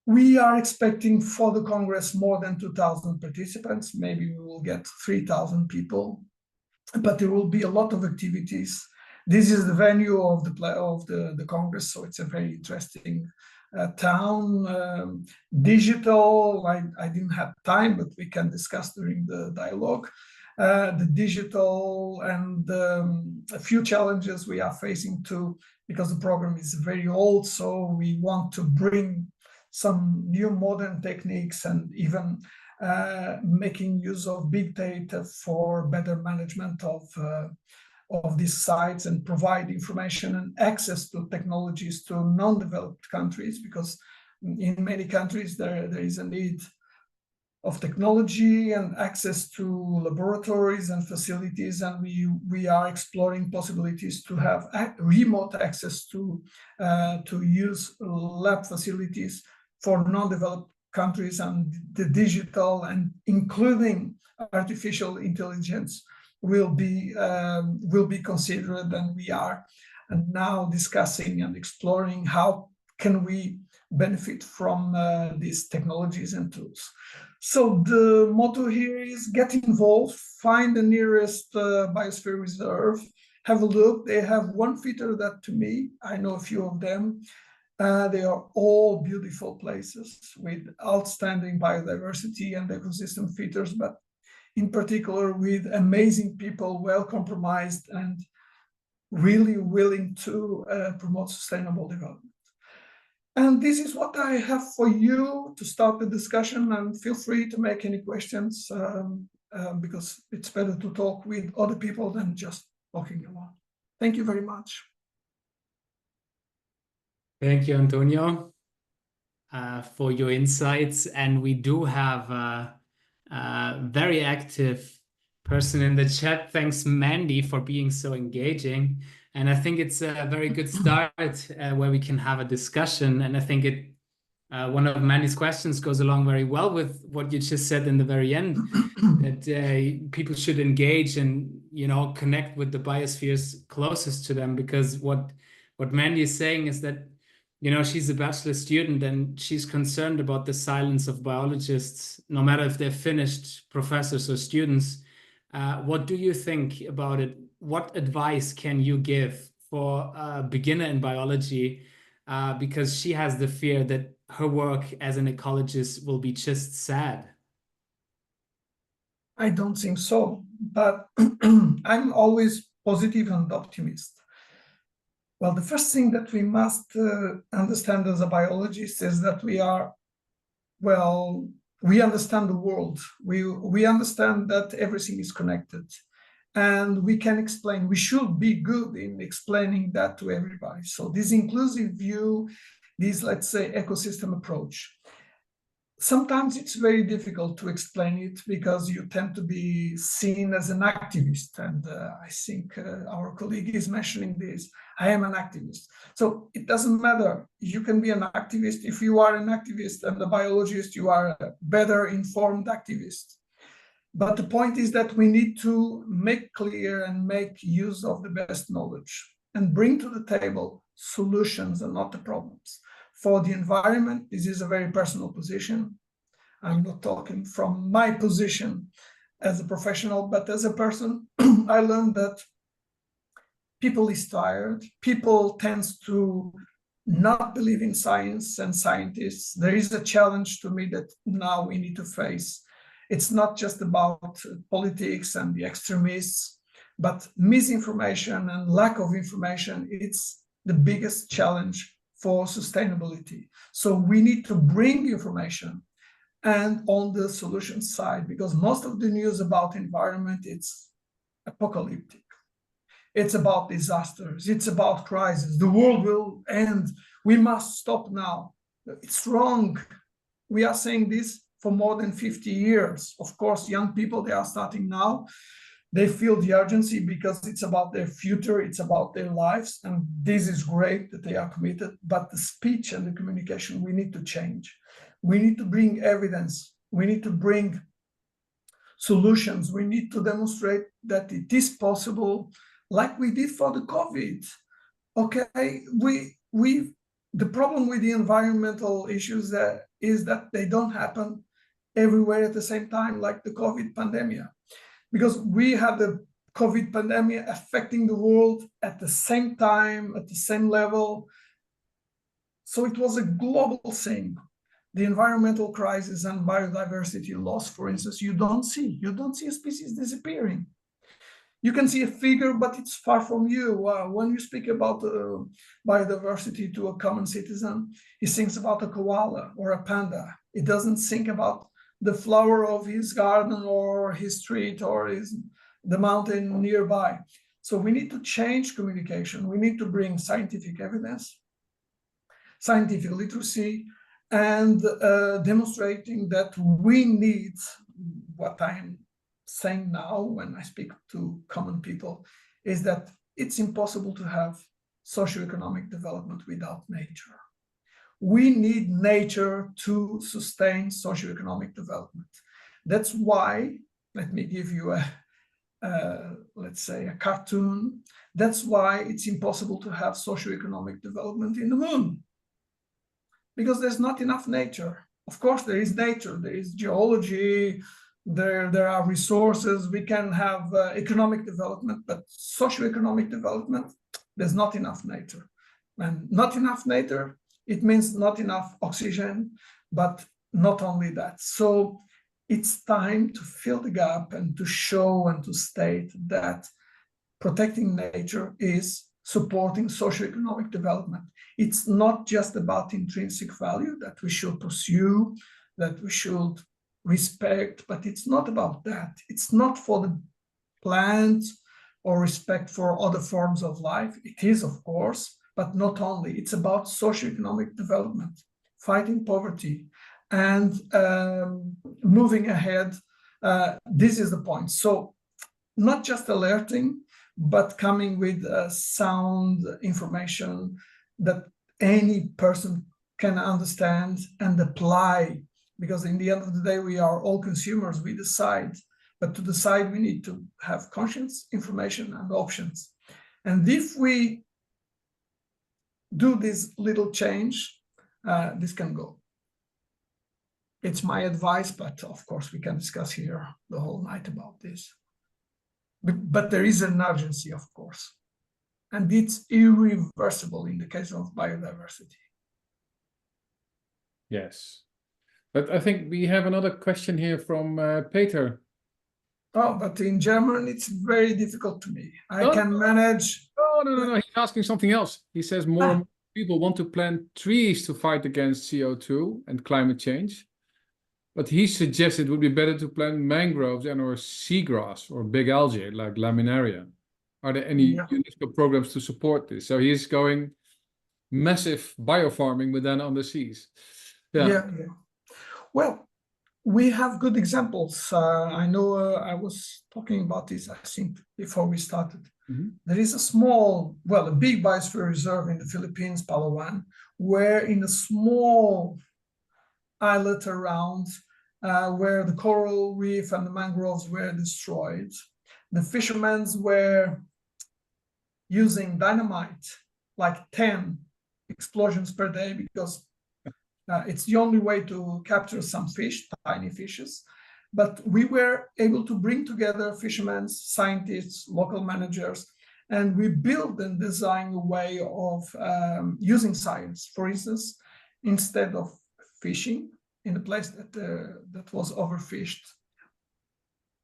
We are expecting for the Congress more than 2,000 participants. Maybe we will get 3,000 people, but there will be a lot of activities. This is the venue of the Congress, so it's a very interesting town. Digital, I didn't have time, but we can discuss during the dialogue. The digital and a few challenges we are facing too, because the program is very old, so we want to bring some new modern techniques and even making use of big data for better management of these sites and provide information and access to technologies to non-developed countries, because in many countries there is a need of technology and access to laboratories and facilities, and we are exploring possibilities to have remote access to use lab facilities for non-developed countries, and the digital and including artificial intelligence will be considered, and we are now discussing and exploring how can we benefit from these technologies and tools. So the motto here is get involved, find the nearest biosphere reserve, have a look. They have one feature that, to me, I know a few of them. They are all beautiful places with outstanding biodiversity and ecosystem features, but in particular with amazing people, well compromised and really willing to promote sustainable development. And this is what I have for you to start the discussion, and feel free to make any questions because it's better to talk with other people than just talking alone. Thank you very much.
Thank you, Antonio, for your insights. And we do have a very active person in the chat. Thanks, Mandy, for being so engaging. And I think it's a very good start where we can have a discussion. And I think one of Mandy's questions goes along very well with what you just said in the very end, that people should engage and, connect with the biospheres closest to them. Because what Mandy is saying is that, she's a bachelor student and she's concerned about the silence of biologists, no matter if they're finished professors or students. What do you think about it? What advice can you give for a beginner in biology? Because she has the fear that her work as an ecologist will be just sad.
I don't think so, but I'm always positive and optimist. Well, the first thing that we must understand as a biologist is that we understand the world. We understand that everything is connected. And we can explain, we should be good in explaining that to everybody. So this inclusive view, this, let's say, ecosystem approach. Sometimes it's very difficult to explain it because you tend to be seen as an activist. And I think our colleague is mentioning this. I am an activist. So it doesn't matter. You can be an activist. If you are an activist and a biologist, you are a better informed activist. But the point is that we need to make clear and make use of the best knowledge and bring to the table solutions and not the problems. For the environment, this is a very personal position. I'm not talking from my position as a professional, but as a person, I learned that people is tired. People tends to not believe in science and scientists. There is a challenge to me that now we need to face. It's not just about politics and the extremists, but misinformation and lack of information. It's the biggest challenge for sustainability. So we need to bring information and on the solution side, because most of the news about environment, it's apocalyptic. It's about disasters. It's about crisis. The world will end. We must stop now. It's wrong. We are saying this for more than 50 years. Of course, young people, they are starting now. They feel the urgency because it's about their future, it's about their lives, and this is great that they are committed, but the speech and the communication, we need to change. We need to bring evidence. We need to bring solutions. We need to demonstrate that it is possible, like we did for the COVID. Okay, the problem with the environmental issues is that they don't happen everywhere at the same time, like the COVID pandemic. Because we had the COVID pandemic affecting the world at the same time, at the same level. So it was a global thing. The environmental crisis and biodiversity loss, for instance, you don't see a species disappearing. You can see a figure, but it's far from you. When you speak about biodiversity to a common citizen, he thinks about a koala or a panda. He doesn't think about the flower of his garden or his street or the mountain nearby. So we need to change communication. We need to bring scientific evidence, scientific literacy, and demonstrating that we need what I'm saying now when I speak to common people is that it's impossible to have socioeconomic development without nature. We need nature to sustain socioeconomic development. That's why, let me give you let's say a cartoon. That's why it's impossible to have socioeconomic development in the moon, because there's not enough nature. Of course, there is nature, there is geology, there are resources, we can have economic development, but socioeconomic development, there's not enough nature. And not enough nature, it means not enough oxygen, but not only that. So it's time to fill the gap and to show and to state that protecting nature is supporting socioeconomic development. It's not just about intrinsic value that we should pursue, that we should respect, but it's not about that. It's not for the plant or respect for other forms of life. It is, of course, but not only. It's about socioeconomic development, fighting poverty, and moving ahead. This is the point. So not just alerting, but coming with sound information that any person can understand and apply, because in the end of the day, we are all consumers, we decide, but to decide, we need to have conscience, information, and options. And if we do this little change, this can go. It's my advice, but of course, we can discuss here the whole night about this. But there is an urgency, of course, and it's irreversible in the case of biodiversity.
Yes, but I think we have another question here from Peter.
Oh, but in German, it's very difficult to me. I can manage.
No. He's asking something else. He says more and more people want to plant trees to fight against CO2 and climate change. But he suggests it would be better to plant mangroves and or seagrass or big algae like laminaria. Are there any UNESCO programs to support this? So he's going massive biofarming, but then on the seas.
Yeah. Well, we have good examples. I know I was talking about this, I think, before we started. Mm-hmm. There is a big biosphere reserve in the Philippines, Palawan, where in a small islet around where the coral reef and the mangroves were destroyed, the fishermen were using dynamite, like 10 explosions per day, because it's the only way to capture some fish, tiny fishes. But we were able to bring together fishermen, scientists, local managers, and we built and designed a way of using science. For instance, instead of fishing in a place that was overfished,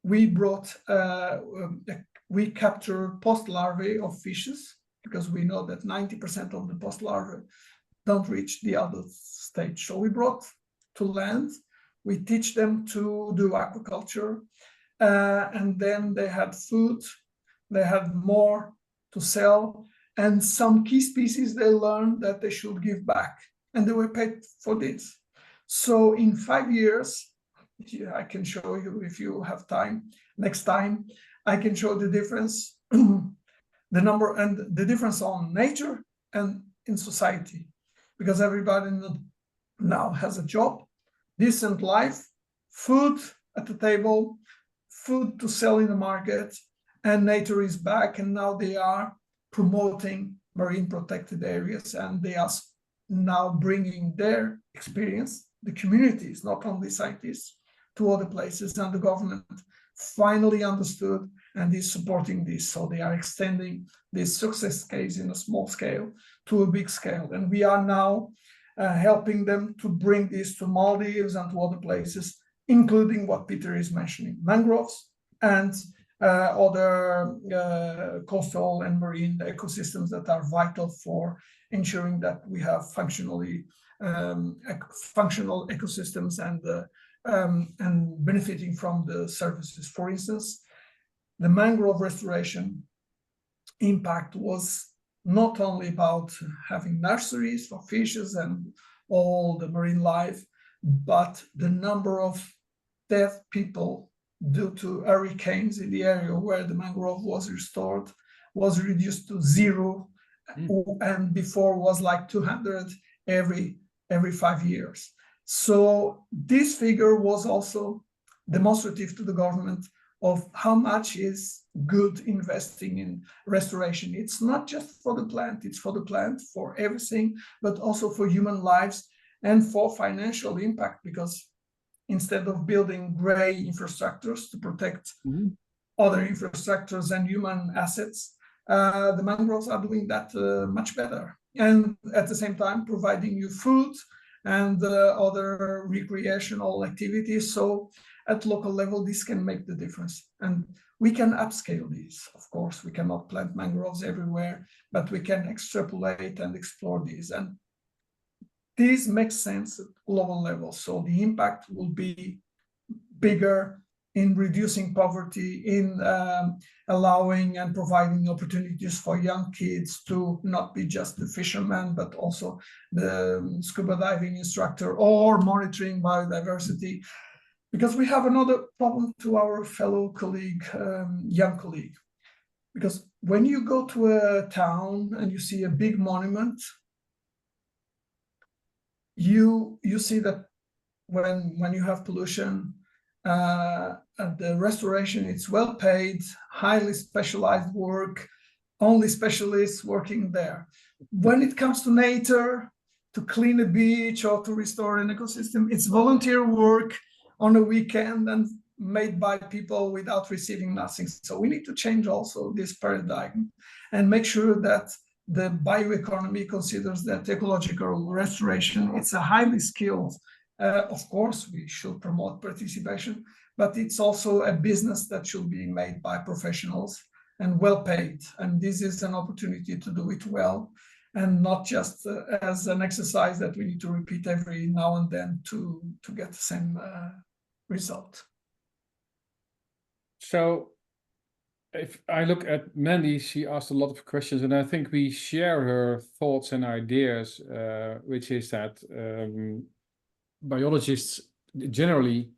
we captured post larvae of fishes, because we know that 90% of the post larvae don't reach the adult stage. So we brought to land, we teach them to do aquaculture, and then they had food, they had more to sell, and some key species they learned that they should give back, and they were paid for this. So in 5 years, I can show you if you have time, next time, I can show the difference, the number and the difference on nature and in society, because everybody now has a job, decent life, food at the table, food to sell in the market, and nature is back, and now they are promoting marine protected areas, and they are now bringing their experience, the communities, not only scientists, to other places, and the government finally understood and is supporting this. So they are extending this success case in a small scale to a big scale. And we are now helping them to bring this to Maldives and to other places, including what Peter is mentioning, mangroves and other coastal and marine ecosystems that are vital for ensuring that we have functional ecosystems and benefiting from the services. For instance, the mangrove restoration impact was not only about having nurseries for fishes and all the marine life, but the number of dead people due to hurricanes in the area where the mangrove was restored was reduced to 0, and before was like 200 every 5 years. So this figure was also demonstrative to the government of how much is good investing in restoration. It's not just for the plant, it's for the plant, for everything, but also for human lives and for financial impact, because instead of building gray infrastructures to protect other infrastructures and human assets, the mangroves are doing that much better. And at the same time, providing you food and other recreational activities. So at local level, this can make the difference. And we can upscale these. Of course, we cannot plant mangroves everywhere, but we can extrapolate and explore these. And this makes sense at global level. So the impact will be bigger in reducing poverty, in allowing and providing opportunities for young kids to not be just the fisherman, but also the scuba diving instructor or monitoring biodiversity. Because we have another problem to our fellow colleague, young colleague. Because when you go to a town and you see a big monument, you see that when you have pollution, the restoration, it's well paid, highly specialized work, only specialists working there. When it comes to nature, to clean a beach or to restore an ecosystem, it's volunteer work on a weekend and made by people without receiving nothing. So we need to change also this paradigm and make sure that the bioeconomy considers that ecological restoration, it's a highly skilled. Of course, we should promote participation, but it's also a business that should be made by professionals and well paid. And this is an opportunity to do it well, and not just as an exercise that we need to repeat every now and then to get the same result.
So if I look at Mandy, she asked a lot of questions, and I think we share her thoughts and ideas, which is that biologists generally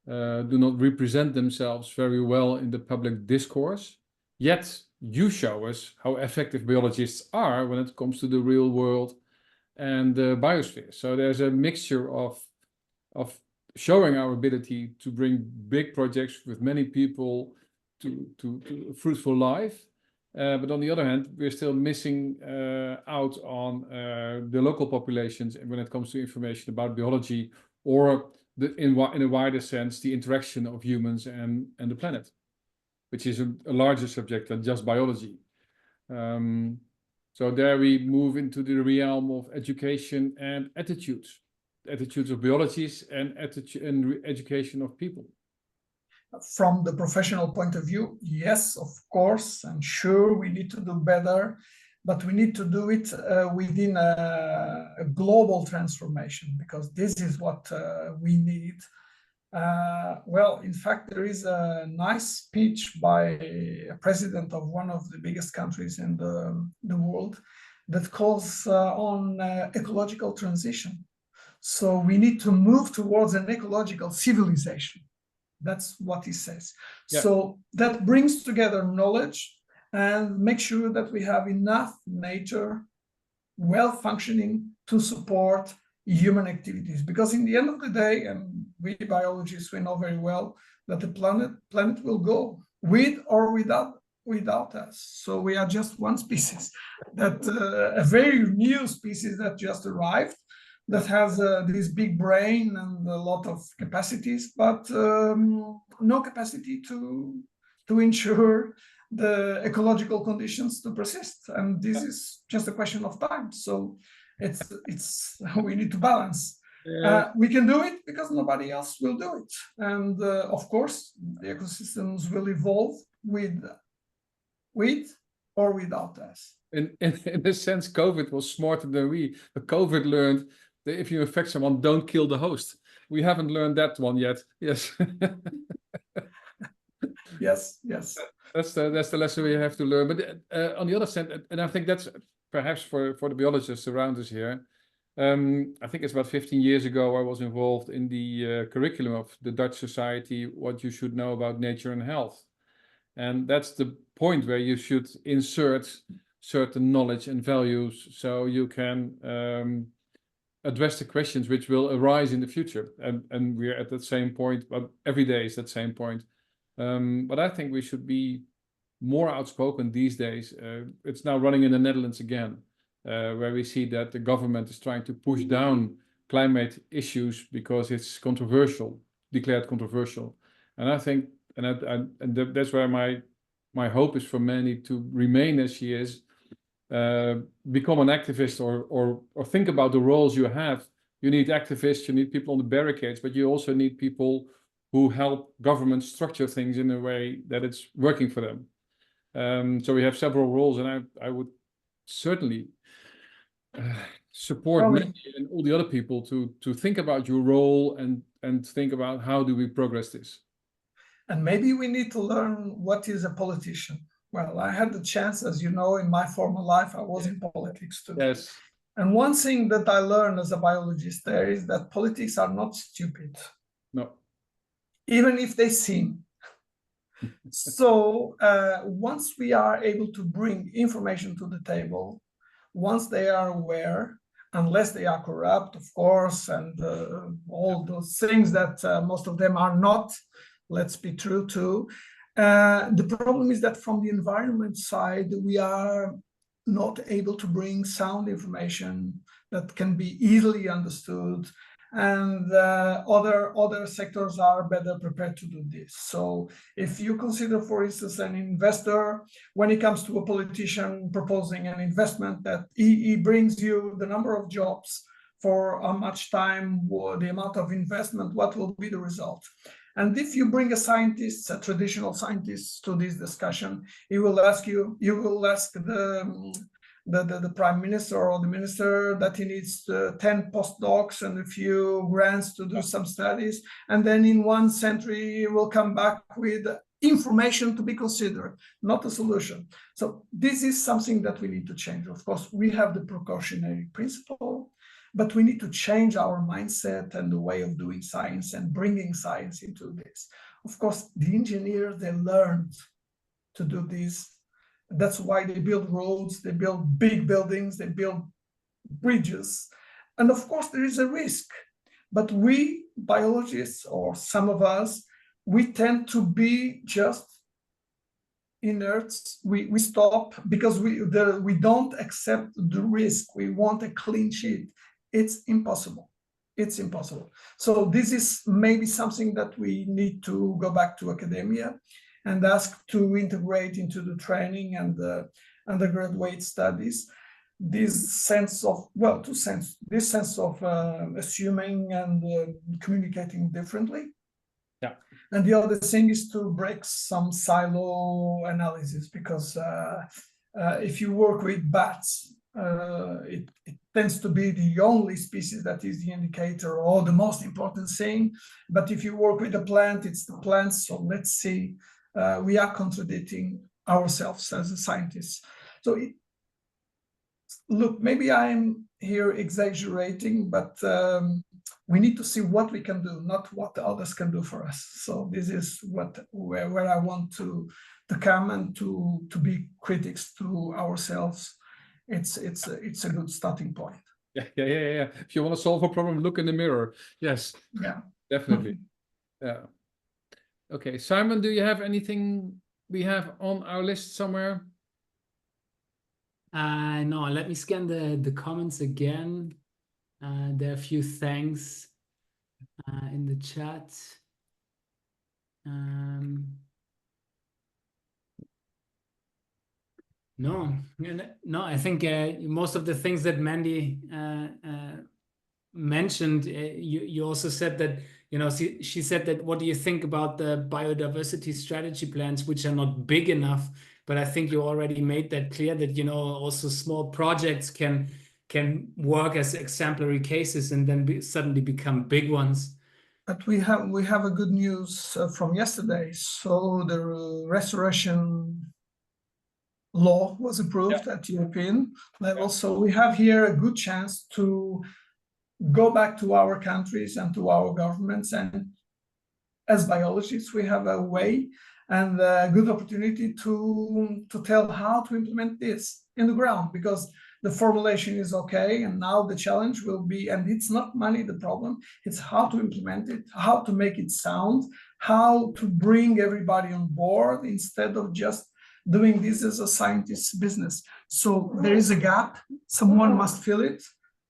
do not represent themselves very well in the public discourse. Yet you show us how effective biologists are when it comes to the real world and the biosphere. So there's a mixture of showing our ability to bring big projects with many people to a fruitful life. But on the other hand, we're still missing out on the local populations when it comes to information about biology, or in a wider sense, the interaction of humans and the planet, which is a larger subject than just biology. So there we move into the realm of education and attitudes of biologists and education of people.
From the professional point of view, yes, of course, and sure, we need to do better, but we need to do it within a global transformation, because this is what we need. Well, in fact, there is a nice speech by a president of one of the biggest countries in the world that calls on ecological transition. So we need to move towards an ecological civilization. That's what he says. Yeah. So that brings together knowledge and make sure that we have enough nature, well functioning to support human activities. Because in the end of the day, and we biologists, we know very well that the planet will go with or without us. So we are just one species, that a very new species that just arrived, that has this big brain and a lot of capacities, but no capacity to ensure the ecological conditions to persist. And this is just a question of time. So it's we need to balance. Yeah. We can do it because nobody else will do it. And of course, the ecosystems will evolve with or without us.
In a sense, COVID was smarter than we. But COVID learned that if you infect someone, don't kill the host, we haven't learned that one yet. Yes.
Yes, yes.
That's the lesson we have to learn. But on the other side, and I think that's perhaps for the biologists around us here, I think it's about 15 years ago I was involved in the curriculum of the Dutch Society, what you should know about nature and health. And that's the point where you should insert certain knowledge and values so you can address the questions which will arise in the future. And we're at that same point, but every day is that same point. But I think we should be more outspoken these days. It's now running in the Netherlands again, where we see that the government is trying to push down climate issues because it's controversial, declared controversial. And I think, that's where my hope is for Mandy to remain as she is, become an activist or think about the roles you have. You need activists, you need people on the barricades, but you also need people who help governments structure things in a way that it's working for them. So we have several roles, and I would certainly support Mandy and all the other people to think about your role and think about how do we progress this.
And maybe we need to learn what is a politician. Well, I had the chance, as you know, in my former life, I was in politics too.
Yes.
And one thing that I learned as a biologist there is that politics are not stupid.
No.
Even if they seem. So once we are able to bring information to the table, once they are aware, unless they are corrupt, of course, and all those things that most of them are not, let's be true too. The problem is that from the environment side, we are not able to bring sound information that can be easily understood, and other sectors are better prepared to do this. So if you consider, for instance, an investor, when it comes to a politician proposing an investment, that he brings you the number of jobs for how much time, the amount of investment, what will be the result. And if you bring a scientist, a traditional scientist, to this discussion, he will ask you will ask the prime minister or the minister that he needs 10 postdocs and a few grants to do some studies. And then in 1 century, he will come back with information to be considered, not a solution. So this is something that we need to change. Of course, we have the precautionary principle, but we need to change our mindset and the way of doing science and bringing science into this. Of course, the engineers, they learned to do this. That's why they build roads, they build big buildings, they build bridges. And of course, there is a risk. But we, biologists, or some of us, we tend to be just inert. We stop because we don't accept the risk. We want a clean sheet. It's impossible. It's impossible. So this is maybe something that we need to go back to academia and ask to integrate into the training and the undergraduate studies this sense of, well, this sense of assuming and communicating differently.
Yeah.
And the other thing is to break some silo analysis, because if you work with bats, it tends to be the only species that is the indicator or the most important thing. But if you work with a plant, it's the plant. So let's see, we are contradicting ourselves as a scientist. So look, maybe I'm here exaggerating, but we need to see what we can do, not what the others can do for us. So this is where I want to come and to be critics to ourselves. It's a good starting point.
Yeah. If you want to solve a problem, look in the mirror. Yes.
Yeah.
Definitely. Yeah. Okay, Simon, do you have anything we have on our list somewhere?
No, let me scan the comments again. There are a few thanks in the chat. No, I think most of the things that Mandy mentioned, you also said that, she said that, what do you think about the biodiversity strategy plans, which are not big enough? But I think you already made that clear that, also small projects can work as exemplary cases and then suddenly become big ones.
But we have a good news from yesterday. So the restoration law was approved at European level. So we have here a good chance to go back to our countries and to our governments, and as biologists we have a way and a good opportunity to tell how to implement this in the ground, because the formulation is okay, and now the challenge will be, and it's not money the problem, it's how to implement it, how to make it sound, how to bring everybody on board instead of just doing this as a scientist's business. So there is a gap, someone must fill it,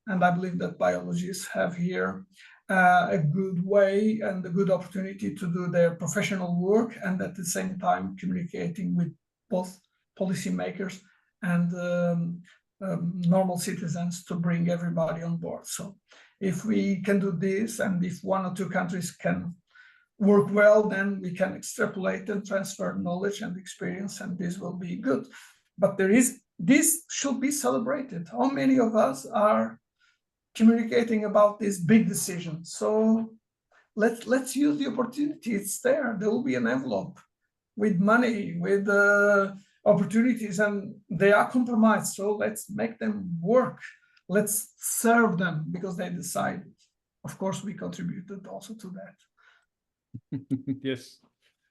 and I believe that biologists have here a good way and a good opportunity to do their professional work, and at the same time communicating with both policymakers and normal citizens to bring everybody on board. So if we can do this, and if 1 or 2 countries can work well, then we can extrapolate and transfer knowledge and experience, and this will be good. But this should be celebrated. How many of us are communicating about this big decision? So let's use the opportunity. It's there. There will be an envelope with money, with opportunities, and they are compromised. So let's make them work. Let's serve them because they decided. Of course, we contributed also to that.
Yes,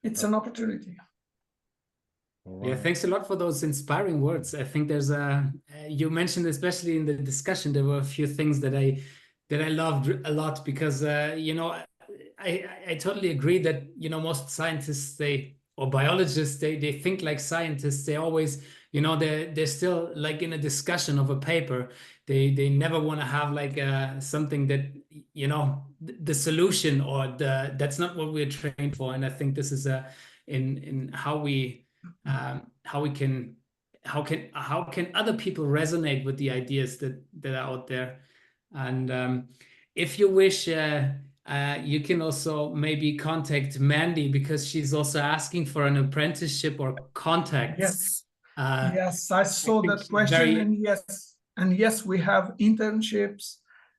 it's an opportunity.
right.
Yeah, thanks a lot for those inspiring words. I think there's you mentioned, especially in the discussion, there were a few things that I loved a lot, because you know, I totally agree that, you know, most scientists, or biologists, they think like scientists. They always, you know, they're still like in a discussion of a paper. They never want to have like something that, you know, the solution, or that's not what we're trained for. And I think this is in how can other people resonate with the ideas that are out there. And if you wish, you can also maybe contact Mandy, because she's also asking for an apprenticeship or contacts.
Yes, yes, I saw that question, and yes, we have internships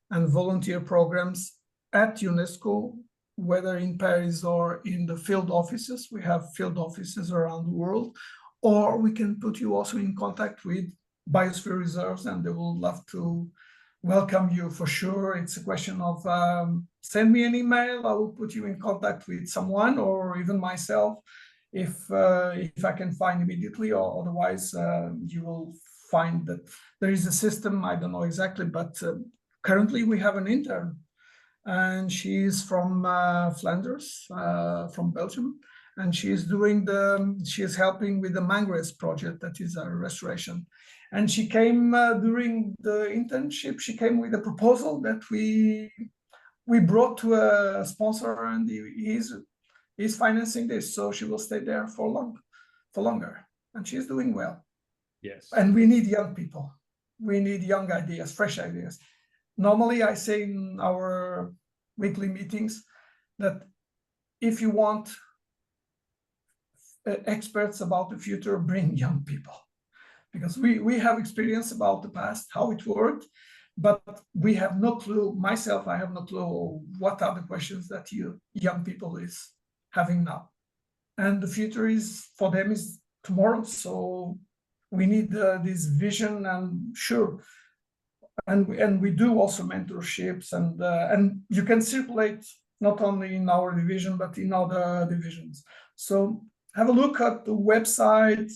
and volunteer programs at UNESCO, whether in Paris or in the field offices. We have field offices around the world, or we can put you also in contact with Biosphere Reserves, and they will love to welcome you for sure. It's a question of send me an email. I will put you in contact with someone, or even myself, if I can find immediately, or otherwise you will find that there is a system. I don't know exactly, but currently we have an intern, and she's from Flanders, from Belgium, and she is helping with the mangroves project, that is a restoration. And she came during the internship. She came with a proposal that we brought to a sponsor, and he's financing this. So she will stay there for longer, and she's doing well.
Yes.
And we need young people. We need young ideas, fresh ideas. Normally, I say in our weekly meetings that if you want experts about the future, bring young people, because we have experience about the past, how it worked, but we have no clue. Myself, I have no clue what are the questions that you young people is having now, and the future is for them is tomorrow. So we need this vision, and sure. And we do also mentorships, and you can circulate not only in our division but in other divisions. So have a look at the website,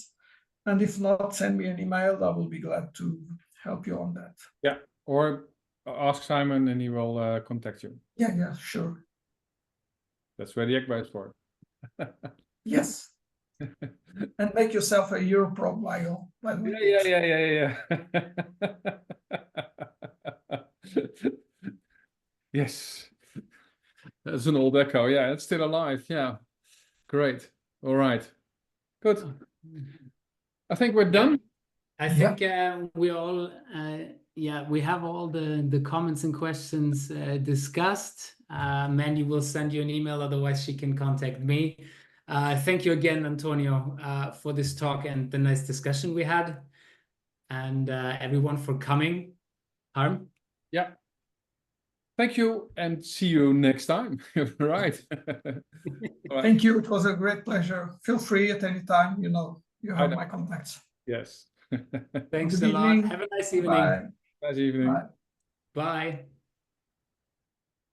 and if not, send me an email. I will be glad to help you on that.
Yeah, or ask Simon and he will contact you.
Yeah, sure.
That's where the ECBA is for.
Yes. And make yourself a Europro bio.
Yeah. Yes, that's an old echo. Yeah, it's still alive. Yeah, great. All right, good. I think we're done.
I think we all, we have all the comments and questions discussed. Mandy will send you an email, otherwise she can contact me. Thank you again, Antonio, for this talk and the nice discussion we had, and everyone for coming. Harm?
Yeah. Thank you and see you next time. Right. Right.
Thank you. It was a great pleasure. Feel free at any time. You know, you have my contacts.
Yes.
Thanks
Good
a lot.
evening.
Have a nice evening.
Bye.
Nice evening.
Bye.
Bye.